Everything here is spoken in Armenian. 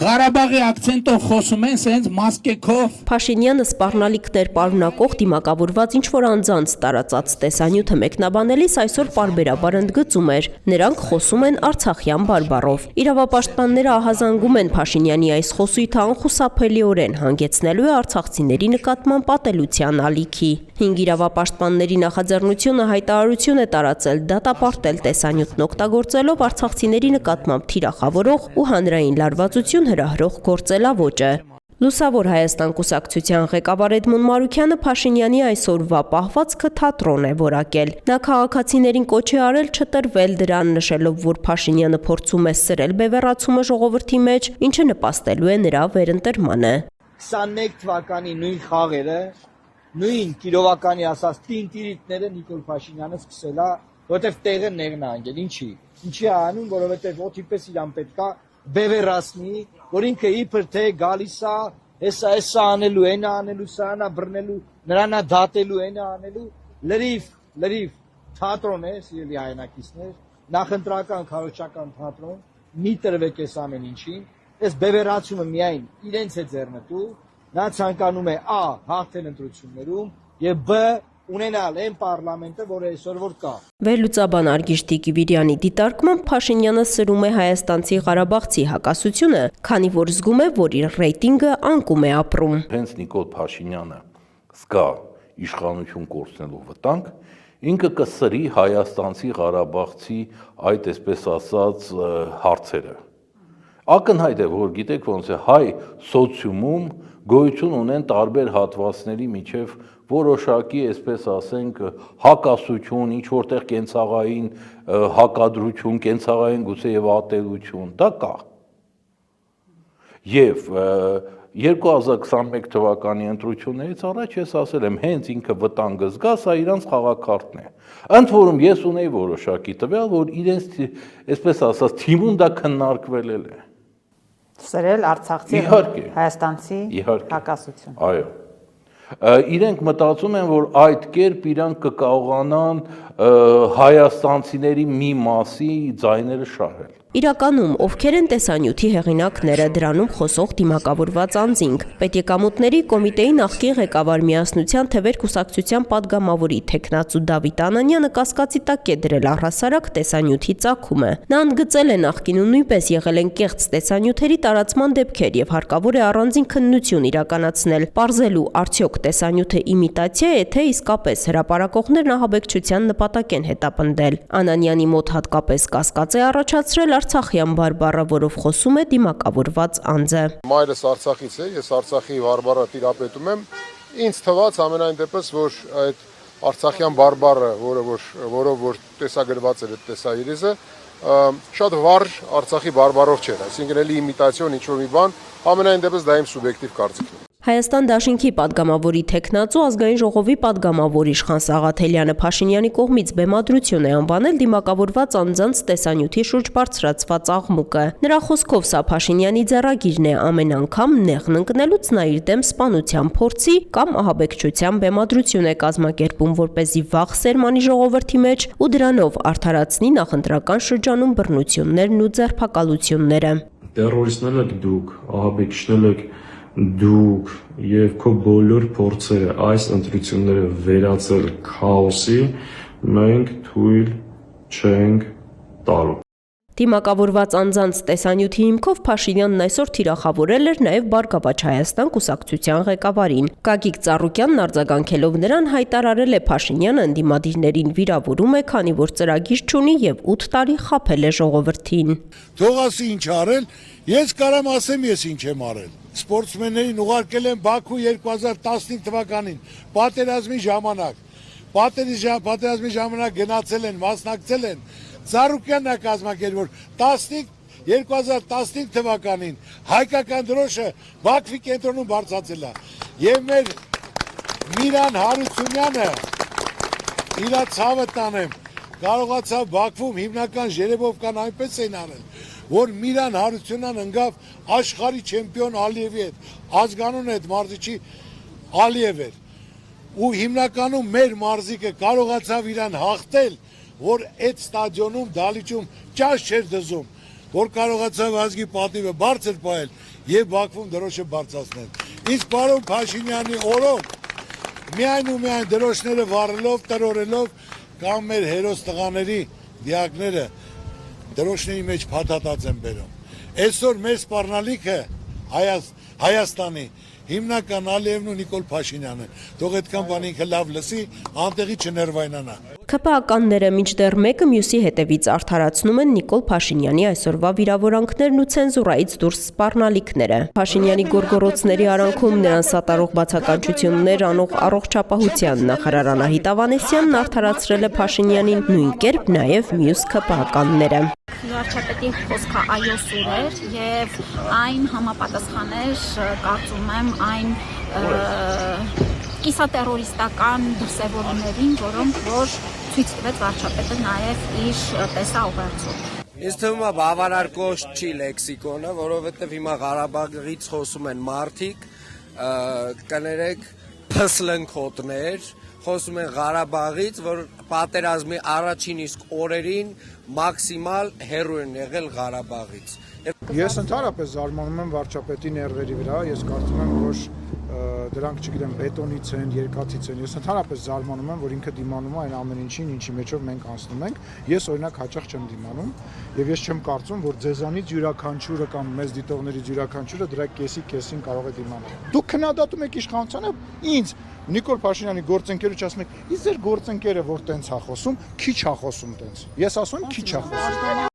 Ղարաբաղի ակցենտով խոսում են սենց մասկեքով։ Փաշինյանը սպառնալիքներ պարունակող դիմակավորված ինչ-որ անձանց տարածած տեսանյութը մեկնաբանելիս այսօր պարբերաբար ընդգծում էր. նրանք խոսում են արցախյան բարբառով։ Իրավապաշտպանները ահազանգում են Փաշինյանի այս խոսույթը անխուսափելիորեն հանգեցնելու է արցախցիների նկատմամբ ատելության ալիքի։ 5 իրավապաշտպանների նախաձեռնությունը հայտարարություն է տարածել դատապարտել տեսանյութն օգտագործելով արցախցիների նկատմամբ թիրախավորող ու հանրային լարվածություն հրահրող գործելավոճը։ Լուսավոր Հայաստան կուսակցության ղեկավար Էդմոն Մարուքյանը Փաշինյանի այսօրվա պահվածքը թատրոն է որակել։ Նա քաղաքացիներին կոչ է արել չտրվել դրան, նշելով, որ Փաշինյանը փորձում է սրել բևեռացումը ժողովրդի մեջ, ինչը նպաստելու է նրա վերընտրմանը։ 21 թվականի նույն խաղերը, նույն Կիրովականի ասած տինտիրիտները Նիկոլ Փաշինյանը սկսել է, որովհետև տեղը ներն է անգել, ինչի է անում, որովհետև օդի պես իրան պետքա բևեռացնի, որ ինքը իբր թե գալիս է, հեսա անելու, այնա անելու, սրանա բռնելու, նրանա դատելու, այնա անելու, լրիվ թատրոն է, սիրելի հայրենակիցներ, նախընտրական քարոզչական թատրոն, մի տրվեք այս ամեն ինչին, այս բևեռացումը միայն իրենց է ձեռնտու, նա ցանկանում է ա. հաղթել ընտրություններում եւ բ. ունենալ այն պարլամենտը, որը այսօր որ կա։ Վերլուծաբան Արգիշ Տիկիվիրյանի դիտարկմամբ Փաշինյանը սրում է հայաստանցի ղարաբաղցի հակասությունը, քանի որ զգում է, որ իր ռեյտինգը անկում է ապրում։ Հենց Նիկոլ Փաշինյանը զգա իշխանություն կորցնելու վտանգ, ինքը կսրի հայաստանցի ղարաբաղցի այդ այսպես ասած հարցերը։ Ակնհայտ է, որ գիտեք ոնց է հայ սոցիումում գոյություն ունեն տարբեր հատվածների միջև որոշակի, այսպես ասենք, հակասություն, ինչ որտեղ կենցաղային հակադրություն, կենցաղային գուցե եւ ատելություն, դա կա։ Եվ 2021 թվականի ընտրություններից առաջ ես ասել եմ, հենց ինքը վտանգը զգա, սա իրանց խաղակարտն է։ Ընդ որում ես ունեի որոշակի տվյալ, որ իրենց, այսպես ասած, թիմում դա քննարկվել է։ Սրել արցախցի, հայաստանցի հակասություն։ Այո։ Իրենք մտածում են, որ այդ կերպ իրանք կկարողանան հայաստանցիների մի մասի ձայները շահել։ Իրականում, ովքեր են տեսանյութի հեղինակները, դրանում խոսող դիմակավորված անձինք, Պետեկամուտների կոմիտեի նախկին ղեկավար Միասնության թևեր կուսակցության падգամավորի թեկնածու Դավիթ Անանյանը կասկածի տակ է դրել առհասարակ տեսանյութի ծագումը։ Նա ընդգծել է նախկինում նույնպես եղել են կեղծ տեսանյութերի տարածման դեպքեր եւ հարկավոր է առանձին քննություն իրականացնել, պարզելու արդյոք տեսանյութը իմիտացիա է, թե իսկապես հրապարակողներն ահաբեկչության նպատակ են հետապնդել։ Անանյանի մոտ հատկապես կասկած է առաջացրել Արցախյան բարբառը, որով խոսում է դիմակավորված անձը։ Մայրս Արցախից է, ես Արցախի բարբառը տիրապետում եմ։ Ինձ թվաց ամենայն դեպս, որ այդ Արցախյան բարբառը, որով որ տեսագրված էր այդ տեսահիրիզը, շատ վառ Արցախի բարբառով չէր, այսինքն էլի իմիտացիոն ինչ-որ մի բան, ամենայն դեպս դա իմ սուբյեկտիվ կարծիքն է։ Հայաստան դաշինքի падգամավորի թեկնածու ազգային ժողովի падգամավոր Իշխան Սաղաթելյանը Փաշինյանի կողմից բեմադրություն է անվանել դիմակավորված անձանց տեսանյութի շուրջ բարձրացված աղմուկը։ Նրա խոսքով սա Փաշինյանի ձեռագիրն է ամեն անգամ նեղն ընկնելուց նա իր դեմ սպանության փորձի կամ ահաբեկչության բեմադրություն է կազմակերպում, որպեսզի վախ սերմանի ժողովրդի մեջ ու դրանով արդարացնի նախընտրական շրջանում բռնություններն ու ձերբակալությունները։ Տերորիստներ եք դուք, ահաբեկիչներ եք դուք եւ քո բոլոր փորձերը այս ընտրությունները վերածել քաոսի մենք թույլ չենք տալու։ Դիմակավորված անձանց տեսանյութի հիմքով Փաշինյանն այսօր թիրախավորել էր նաև Բարգավաճ Հայաստան կուսակցության ղեկավարին։ Գագիկ Ծառուկյանն արձագանքելով նրան հայտարարել է Փաշինյանը ընդդիմադիրներին վիրավորում է, քանի որ ծրագիր չունի եւ 8 տարի խաբել է ժողովրդին։ Թող ասի ինչ արել, ես կարամ ասեմ ես ինչ եմ արել։ Սպորտսմեններին ուղարկել են Բաքու 2015 թվականին պատերազմի ժամանակ։ Պատերազմի ժամանակ գնացել են, մասնակցել են Ծառուկյանն է կազմակերպել, որ 2015 թվականին հայկական դրոշը Բաքվի կենտրոնում բարձրացել է։ Եվ մեր Միրան Հարությունյանը իր ցավը տանեմ, կարողացավ Բաքվում հիմնական Ժերեվովկան այնպես են արել, որ Միրան Հարությունյանն ընկավ աշխարհի չեմպիոն Ալիևի հետ, ազգանուն այդ մարզիչի Ալիև էր։ Ու հիմնականում մեր մարզիկը կարողացավ իրան հաղթել, որ այդ ստադիոնում դալիճում ճաշ չէր դզում, որ կարողացավ ազգի պատիվը բարձր պահել եւ Բաքվում դրոշը բարձրացնել։ Իսկ պարոն Փաշինյանի օրոք միայն ու միայն դրոշները վառելով, տրորելով կամ մեր հերոս տղաների դիակները դրոշների մեջ փաթաթած են բերում։ Այսօր մեր սպառնալիքը Հայաստանի հիմնական Ալիևն ու Նիկոլ Փաշինյանը։ Թող այդքան բան ինքը լավ լսի, անտեղի չներվայնանա։ ՔՊԱ-ականները մինչդեռ մեկը մյուսի հետևից արդարացնում են Նիկոլ Փաշինյանի այսօրվա վիրավորանքներն ու ցենզուրայից դուրս սպառնալիքները։ Փաշինյանի գորգորոցների արանքում նրան սատարող բացականչություններ անող առողջապահության նախարար Անահիտ Ավանեսյանն արդարացրել է Փաշինյանին, նույն կերպ նաև մյուս ՔՊԱ-ականները։ Վարչապետի խոսքը այո սուր էր եւ այն համապատասխաներ կարծում եմ այն կիսատերորիստական դրսևորումներին, որոնք որ ցույց տվեց վարչապետը նաև իր տեսաուղերձով։ Ինձ թվում է բավարար կոշտ չի լեքսիկոնը, որովհետեւ հիմա Ղարաբաղից խոսում են մարդիկ, կներեք փսլնքոտներ, խոսում են Ղարաբաղից, որ պատերազմի առաջին իսկ օրերին մաքսիմալ հեռու են եղել Ղարաբաղից։ Ես ընդհանրապես զարմանում եմ վարչապետի ներվերի վրա, ես կարծում եմ, որ դրանք, չգիտեմ, բետոնից են, երկաթից են։ Ես ընդհանրապես զարմանում եմ, որ ինքը դիմանում է այն ամեն ինչին, ինչի մեջով մենք անցնում ենք։ Ես օրինակ հաճախ չեմ դիմանում, եւ ես չեմ կարծում, որ ձեզանից յուրաքանչյուրը կամ մեզ դիտողներից յուրաքանչյուրը դրա կեսին կարող է դիմանալ։ Դուք քննադատում եք իշխանությանը, ինձ Նիկոլ Փաշինյանի գործընկերոջ ասում եք, իսկ ձեր գործընկերը որ տենց է խոսում, քիչ է խոսում տենց։ Ես ասում եմ քիչ է խոսում։